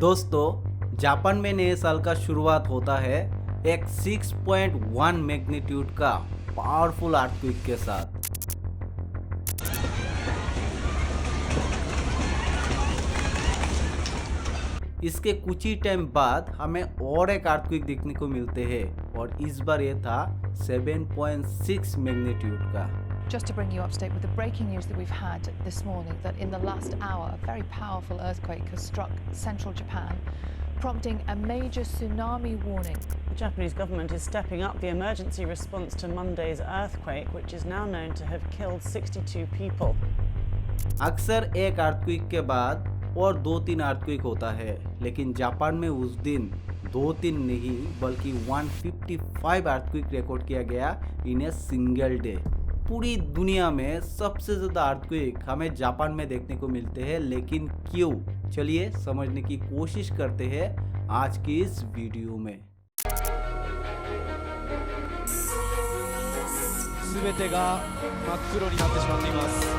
दोस्तों, जापान में नए साल का शुरुआत होता है एक 6.1 मैग्नीट्यूड का पावरफुल अर्थक्वेक के साथ। इसके कुछ ही टाइम बाद हमें और एक अर्थक्वेक देखने को मिलते हैं और इस बार ये था 7.6 मैग्नीट्यूड का। Just to bring you up to date with the breaking news that we've had this morning, that in the last hour, a very powerful earthquake has struck central Japan, prompting a major tsunami warning. The Japanese government is stepping up the emergency response to Monday's earthquake, which is now known to have killed 62 people. अक्सर एक earthquake के बाद और 2-3 earthquake होता है, लेकिन Japan में उस दिन 2-3 नहीं बल्कि 155 अर्थक्वेक रिकॉर्ड किया गया इन ए सिंगल डे। पूरी दुनिया में सबसे ज़्यादा अर्थक्वेक हमें जापान में देखने को मिलते हैं, लेकिन क्यों? चलिए समझने की कोशिश करते हैं आज की इस वीडियो में। 全てが真っ黒になってしまっています。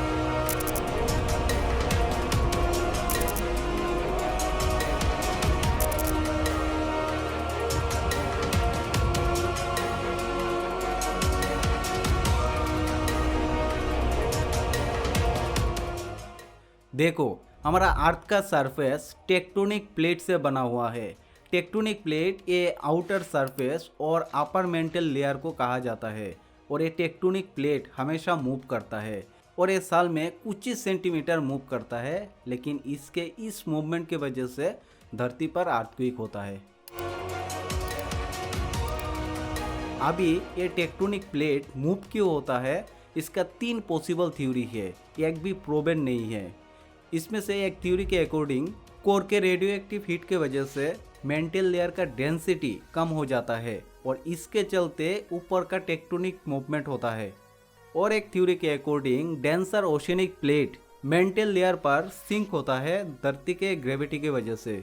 देखो, हमारा अर्थ का सरफेस टेक्टोनिक प्लेट से बना हुआ है। टेक्टोनिक प्लेट ये आउटर सरफेस और अपर मेंटल लेयर को कहा जाता है और ये टेक्टोनिक प्लेट हमेशा मूव करता है और ये साल में कुछ ही सेंटीमीटर मूव करता है, लेकिन इसके इस मूवमेंट की वजह से धरती पर अर्थक्वेक होता है। अभी ये टेक्टोनिक प्लेट मूव क्यों होता है, इसका 3 पॉसिबल थ्योरी है, एक भी प्रूवन नहीं है। इसमें से एक थ्योरी के अकॉर्डिंग कोर के रेडियो एक्टिव हीट के वजह से मेंटल लेयर का डेंसिटी कम हो जाता है और इसके चलते ऊपर का टेक्टोनिक मूवमेंट होता है। और एक थ्योरी के according denser oceanic plate mental layer पर सिंक होता है धरती के ग्रेविटी की वजह से,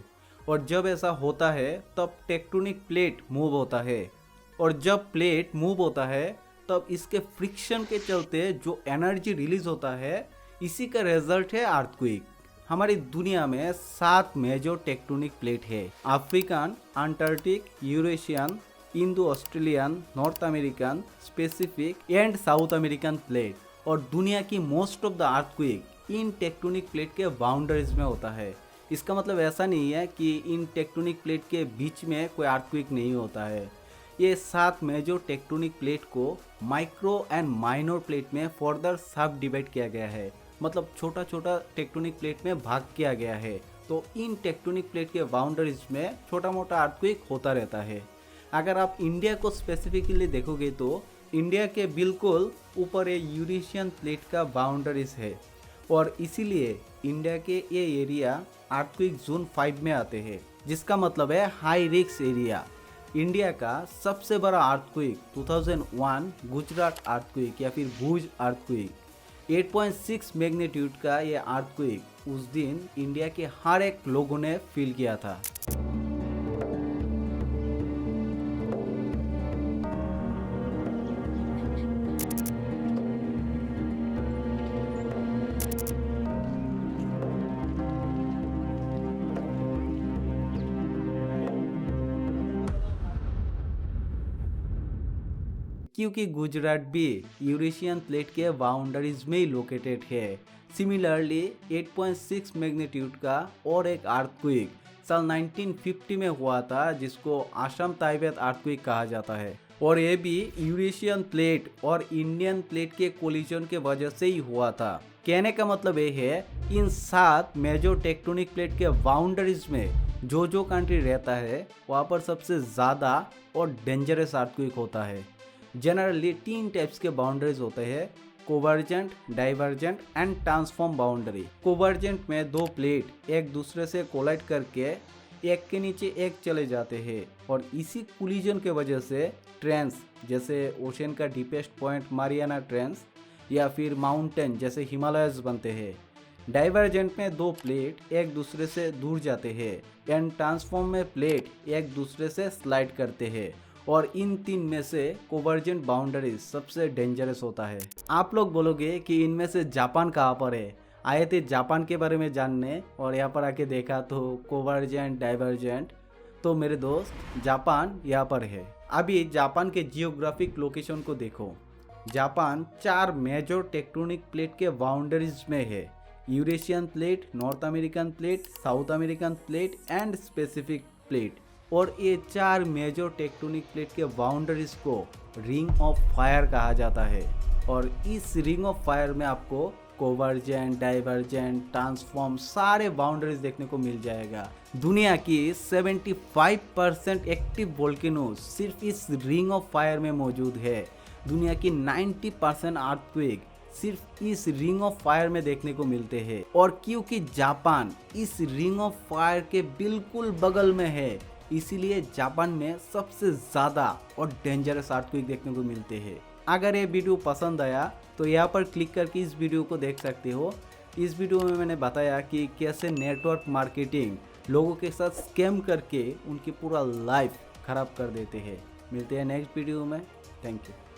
और जब ऐसा होता है तब टेक्टोनिक प्लेट मूव होता है, और जब प्लेट मूव होता है तब इसके फ्रिक्शन के चलते जो एनर्जी रिलीज होता है, इसी का रिजल्ट है अर्थक्वेक। हमारी दुनिया में 7 मेजर टेक्टोनिक प्लेट है: African, Antarctic, Eurasian, Indo Australian, north American, specific and south American plate. और दुनिया की most of the earthquake in tectonic plate के बाउंड्रीज में होता है। इसका मतलब ऐसा नहीं है कि इन टेक्टोनिक प्लेट के बीच में कोई अर्थक्वेक नहीं होता है। ये 7 मेजर टेक्टोनिक प्लेट को माइक्रो एंड माइनर प्लेट में फर्दर सब डिवाइड किया गया है, मतलब छोटा छोटा टेक्टोनिक प्लेट में भाग किया गया है। तो इन टेक्टोनिक प्लेट के बाउंड्रीज में छोटा मोटा अर्थक्वेक होता रहता है। अगर आप इंडिया को स्पेसिफिकली देखोगे तो इंडिया के बिल्कुल ऊपर ये यूरेशियन प्लेट का बाउंड्रीज है और इसीलिए इंडिया के ये एरिया अर्थक्वेक जोन 5 में आते हैं, जिसका मतलब है हाई रिस्क एरिया। इंडिया का सबसे बड़ा अर्थक्वेक 2001 गुजरात अर्थक्वेक या फिर भुज अर्थक्वेक 8.6 मैग्नीट्यूड का ये अर्थक्वेक उस दिन इंडिया के हर एक लोगों ने फील किया था। क्योंकि गुजरात भी यूरेशियन प्लेट के बाउंड्रीज में ही लोकेटेड है। सिमिलरली 8.6 मैग्नीट्यूड का और एक अर्थक्वेक साल 1950 में हुआ था, जिसको असम ताइबेत अर्थक्वेक कहा जाता है, और ये भी यूरेशियन प्लेट और इंडियन प्लेट के कोलिजन के वजह से ही हुआ था। कहने का मतलब ये है, इन 7 मेजर टेक्टोनिक प्लेट के बाउंड्रीज में जो कंट्री रहता है वहाँ पर सबसे ज़्यादा और डेंजरस अर्थक्वेक होता है। जनरली 3 टाइप्स के बाउंड्रीज होते हैं: कोवर्जेंट, डाइवर्जेंट एंड ट्रांसफॉर्म बाउंड्री। कोवर्जेंट में 2 प्लेट एक दूसरे से कोलाइड करके एक के नीचे एक चले जाते हैं और इसी कोलिजन के वजह से ट्रेंस, जैसे ओशन का डीपेस्ट पॉइंट मारियाना ट्रेंस या फिर माउंटेन जैसे हिमालयस बनते हैं। डाइवर्जेंट में 2 प्लेट एक दूसरे से दूर जाते हैं एंड ट्रांसफॉर्म में प्लेट एक दूसरे से स्लाइड करते हैं, और इन 3 में से कोवर्जेंट बाउंड्रीज सबसे डेंजरस होता है। आप लोग बोलोगे कि इनमें से जापान कहाँ पर है? आए थे जापान के बारे में जानने और यहाँ पर आके देखा तो कोवर्जेंट डाइवर्जेंट। तो मेरे दोस्त जापान यहाँ पर है। अभी जापान के जियोग्राफिक लोकेशन को देखो। जापान 4 मेजर टेक्टोनिक प्लेट के बाउंड्रीज में है। Eurasian plate, north American plate, south American plate and specific plate. और ये 4 मेजर टेक्टोनिक प्लेट के बाउंड्रीज को रिंग ऑफ फायर कहा जाता है। और इस रिंग ऑफ फायर में आपको कोवर्जेंट, डाइवर्जेंट, ट्रांसफॉर्म सारे बाउंड्रीज देखने को मिल जाएगा। दुनिया की 75% एक्टिव वोल्केनो सिर्फ इस रिंग ऑफ फायर में मौजूद है। दुनिया की 90% अर्थक्वेक सिर्फ इस रिंग ऑफ फायर में देखने को मिलते हैं। और क्योंकि जापान इस रिंग ऑफ फायर के बिल्कुल बगल में है, इसीलिए जापान में सबसे ज़्यादा और डेंजरस अर्थक्वेक देखने को मिलते हैं। अगर ये वीडियो पसंद आया तो यहाँ पर क्लिक करके इस वीडियो को देख सकते हो। इस वीडियो में मैंने बताया कि कैसे नेटवर्क मार्केटिंग लोगों के साथ स्कैम करके उनकी पूरा लाइफ खराब कर देते हैं। मिलते हैं नेक्स्ट वीडियो में। Thank you.